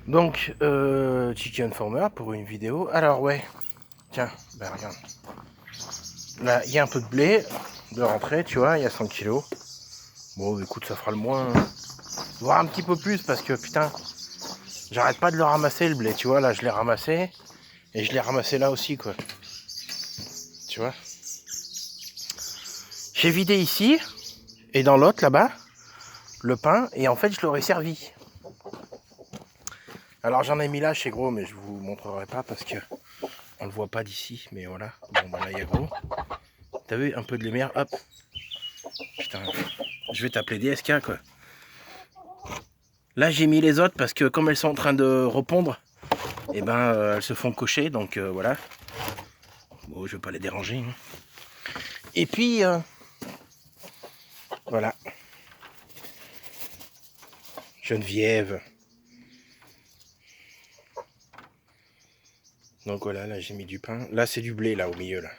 Donc, Chicken Farmer pour une vidéo. Alors, ouais, tiens, ben regarde. Là, il y a un peu de blé de rentrée, tu vois, il y a 100 kilos. Bon, écoute, ça fera le moins, voire un petit peu plus, parce que putain, j'arrête pas de le ramasser le blé, tu vois. Là, je l'ai ramassé, et je l'ai ramassé là aussi, quoi. Tu vois. J'ai vidé ici, et dans l'autre, là-bas, le pain, et en fait, je l'aurais servi. Alors, j'en ai mis là chez Gros, mais je vous montrerai pas, parce que on le voit pas d'ici, mais voilà. Bon, bah là, il y a Gros. T'as vu, un peu de lumière, hop. Putain, je vais t'appeler DSK, quoi. Là, j'ai mis les autres parce que comme elles sont en train de repondre, et ben, elles se font cocher, donc voilà. Bon, je vais pas les déranger. Hein. Et puis, voilà. Geneviève. Donc voilà, là, j'ai mis du pain. Là, c'est du blé, là, au milieu, là.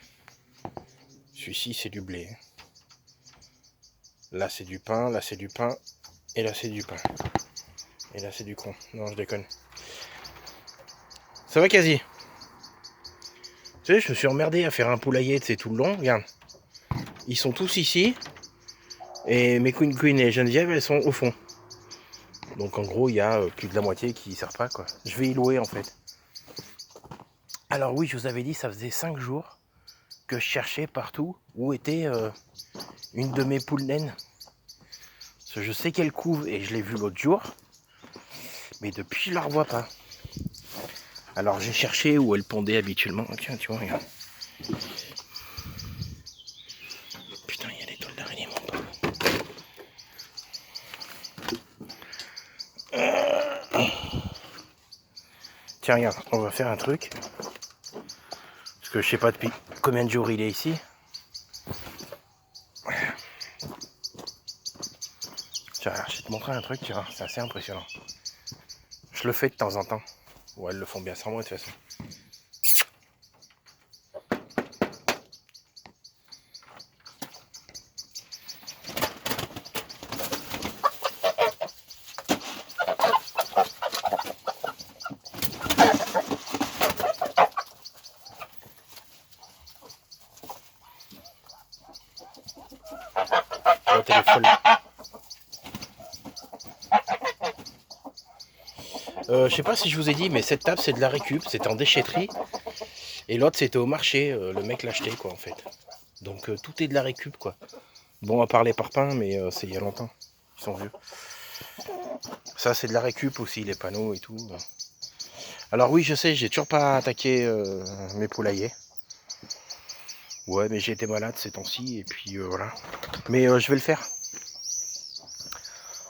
Celui-ci, c'est du blé. Là, c'est du pain, là, c'est du pain, et là, c'est du pain. Et là, c'est du con. Non, je déconne. Ça va, quasi. Tu sais, je me suis emmerdé à faire un poulailler, tu sais, tout le long. Regarde. Ils sont tous ici. Et mes Queen et Geneviève, elles sont au fond. Donc en gros, il y a plus de la moitié qui ne sert pas, quoi. Je vais y louer, en fait. Alors oui, je vous avais dit, ça faisait 5 jours que je cherchais partout où était une de mes poules naines. Parce que je sais qu'elle couve et je l'ai vue l'autre jour. Mais depuis, je la revois pas. Alors j'ai cherché où elle pondait habituellement. Tiens, tu vois, regarde. Putain, il y a des toiles d'araignée, mon pote. Tiens, regarde, on va faire un truc. Parce que je sais pas depuis combien de jours il est ici. Tiens, je vais te montrer un truc, tu vois, c'est assez impressionnant. Je le fais de temps en temps. Ouais, elles le font bien sans moi de toute façon. L'autre, elle est folle. Je sais pas si je vous ai dit, mais cette table, c'est de la récup. C'était en déchetterie. Et l'autre, c'était au marché. Le mec l'a acheté, quoi, en fait. Donc, tout est de la récup, quoi. Bon, à part les parpaings, mais c'est il y a longtemps. Ils sont vieux. Ça, c'est de la récup aussi, les panneaux et tout. Alors oui, je sais, j'ai toujours pas attaqué mes poulaillers. Ouais, mais j'ai été malade ces temps-ci, et puis voilà. Mais je vais le faire.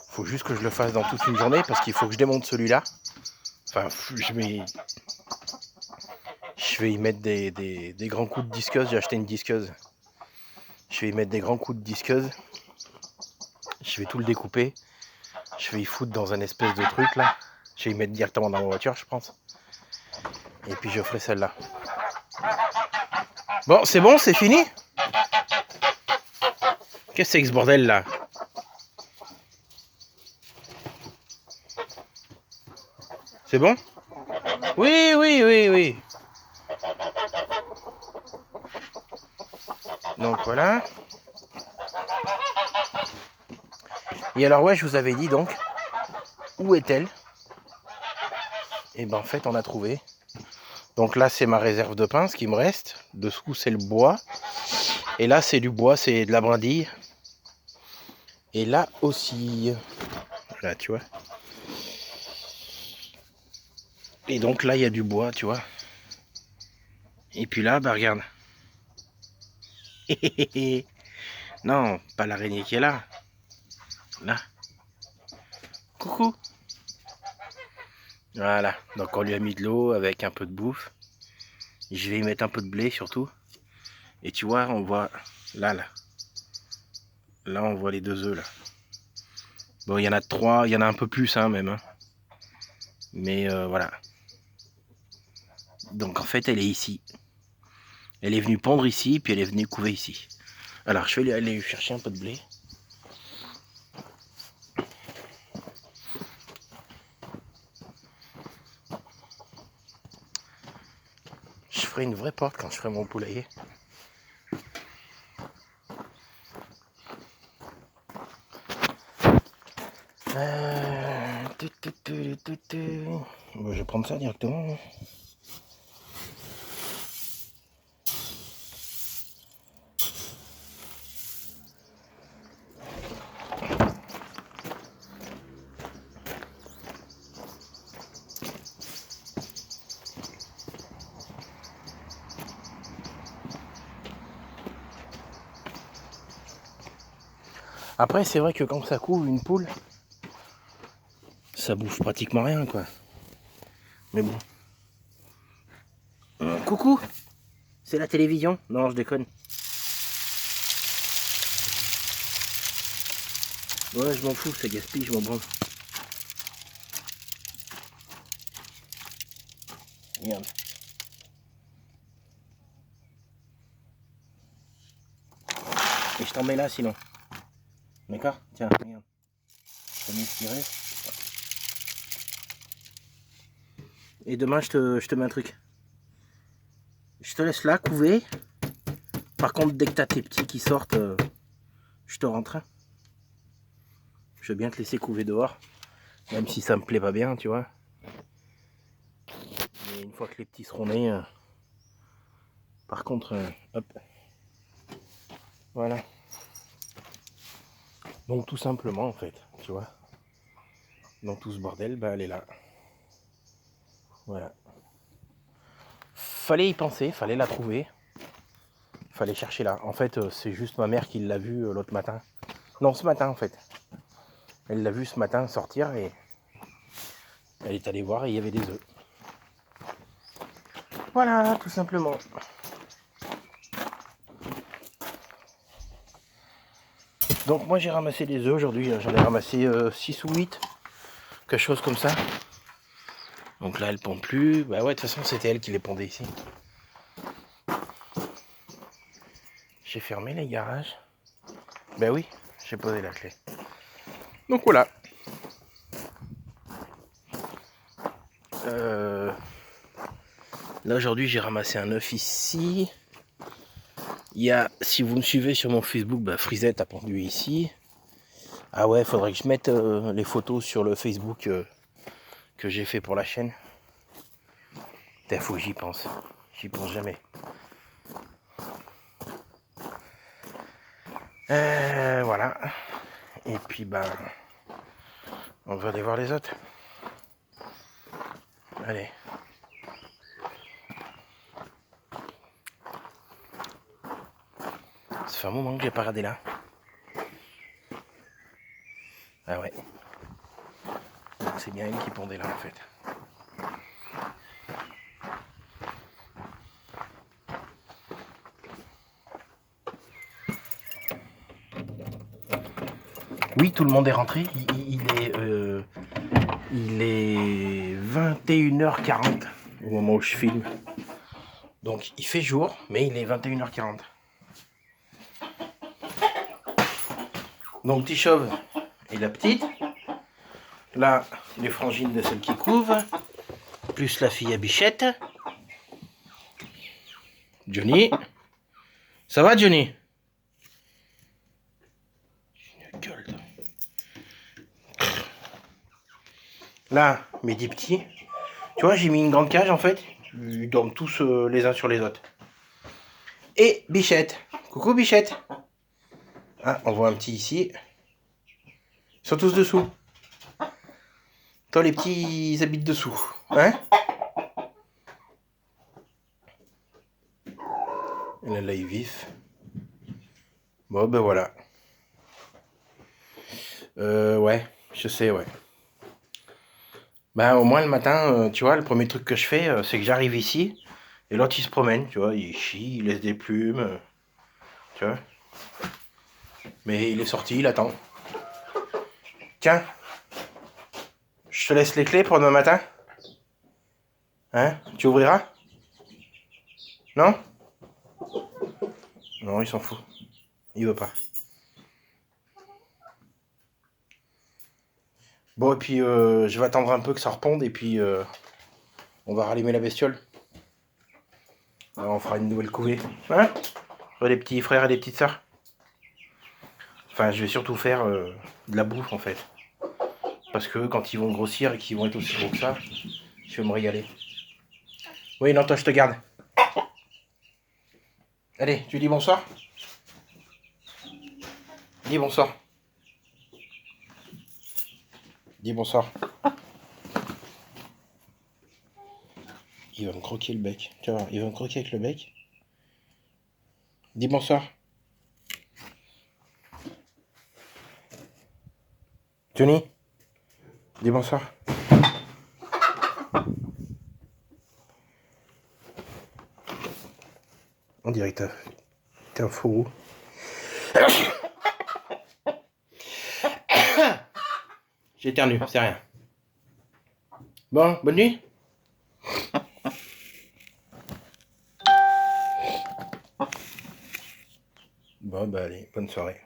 Faut juste que je le fasse dans toute une journée, parce qu'il faut que je démonte celui-là. Enfin, je vais y mettre des grands coups de disqueuse. J'ai acheté une disqueuse. Je vais y mettre des grands coups de disqueuse. Je vais tout le découper. Je vais y foutre dans un espèce de truc là. Je vais y mettre directement dans ma voiture, je pense. Et puis je ferai celle-là. Bon, c'est fini? Qu'est-ce que c'est que ce bordel là? C'est bon? Oui, oui, oui, oui. Donc voilà. Et alors ouais, je vous avais dit donc, où est-elle? Et ben en fait, on a trouvé. Donc là, c'est ma réserve de pain, ce qui me reste. Dessous, c'est le bois. Et là, c'est du bois, c'est de la brindille. Et là aussi. Voilà, tu vois. Et donc là, il y a du bois, tu vois. Et puis là, bah regarde. Non, pas l'araignée qui est là. Là. Coucou. Voilà. Donc on lui a mis de l'eau avec un peu de bouffe. Je vais y mettre un peu de blé surtout. Et tu vois, on voit là, là. Là, on voit les 2 œufs là. Bon, il y en a 3, il y en a un peu plus hein, même. Hein. Mais voilà. Donc en fait, elle est ici. Elle est venue pondre ici, puis elle est venue couver ici. Alors, je vais aller chercher un peu de blé. ferai une vraie porte quand je ferai mon poulailler. Bon, je vais prendre ça directement. Après, c'est vrai que quand ça couvre une poule, ça bouffe pratiquement rien, quoi. Mais bon. Coucou, c'est la télévision? Non, je déconne. Ouais, je m'en fous, c'est gaspille, je m'en branle. Regarde. Et je t'en mets là sinon. D'accord? Tiens, regarde. Je t'en ai tiré. Et demain, je te mets un truc. Je te laisse là, couver. Par contre, dès que t'as tes petits qui sortent, je te rentre. Je veux bien te laisser couver dehors. Même si ça me plaît pas bien, tu vois. Mais une fois que les petits seront nés, par contre, hop. Voilà. Donc tout simplement, en fait, tu vois. Dans tout ce bordel, bah elle est là. Voilà. Fallait y penser, fallait la trouver. Fallait chercher là. En fait, c'est juste ma mère qui l'a vu l'autre matin. Non, ce matin en fait. Elle l'a vu ce matin sortir et elle est allée voir et il y avait des œufs. Voilà, tout simplement. Donc moi j'ai ramassé des œufs aujourd'hui. J'en ai ramassé 6 ou 8. Quelque chose comme ça. Donc là elle pond plus. Bah ouais, de toute façon c'était elle qui les pondait ici. J'ai fermé les garages. Bah oui, j'ai posé la clé. Donc voilà. Là aujourd'hui j'ai ramassé un œuf ici. Il y a, si vous me suivez sur mon Facebook, bah, Frisette a pondu ici. Ah ouais, faudrait que je mette les photos sur le Facebook que j'ai fait pour la chaîne. Putain, faut que j'y pense. J'y pense jamais. Voilà. Et puis bah on va aller voir les autres. Allez. Ça fait un moment que j'ai pas regardé là. Ah ouais. C'est bien elle qui pondait là en fait. Oui, tout le monde est rentré. Il est 21h40 au moment où je filme. Donc il fait jour, mais il est 21h40. Donc petit chauve et la petite. Là, les frangines de celle qui couvent. Plus la fille à Bichette. Johnny. Ça va Johnny? Une gueule. Là, mes 10 petits. Tu vois, j'ai mis une grande cage en fait. Ils dorment tous les uns sur les autres. Et Bichette. Coucou Bichette. Ah, on voit un petit ici. Ils sont tous dessous. Toi les petits, ils habitent dessous. Hein? Et là, l'œil vif. Bon, ben voilà. Ouais, je sais, ouais. Ben au moins le matin, tu vois, le premier truc que je fais, c'est que j'arrive ici. Et l'autre, il se promène, tu vois. Il chie, il laisse des plumes. Tu vois. Mais il est sorti, il attend. Tiens. Je te laisse les clés pour demain matin. Hein? Tu ouvriras? Non? Non, il s'en fout. Il veut pas. Bon, et puis je vais attendre un peu que ça reponde et puis on va rallumer la bestiole. Alors, on fera une nouvelle couvée. Hein? Pour les petits frères et les petites sœurs. Enfin, je vais surtout faire de la bouffe en fait. Parce que quand ils vont grossir et qu'ils vont être aussi gros que ça, je vais me régaler. Oui, non, toi, je te garde. Allez, tu dis bonsoir. Dis bonsoir. Dis bonsoir. Il va me croquer le bec. Tu vois, il va me croquer avec le bec. Dis bonsoir. Johnny, dis bonsoir. On dirait que t'es un fou. J'ai éternué, c'est rien. Bon, bonne nuit. Bon, bah allez, bonne soirée.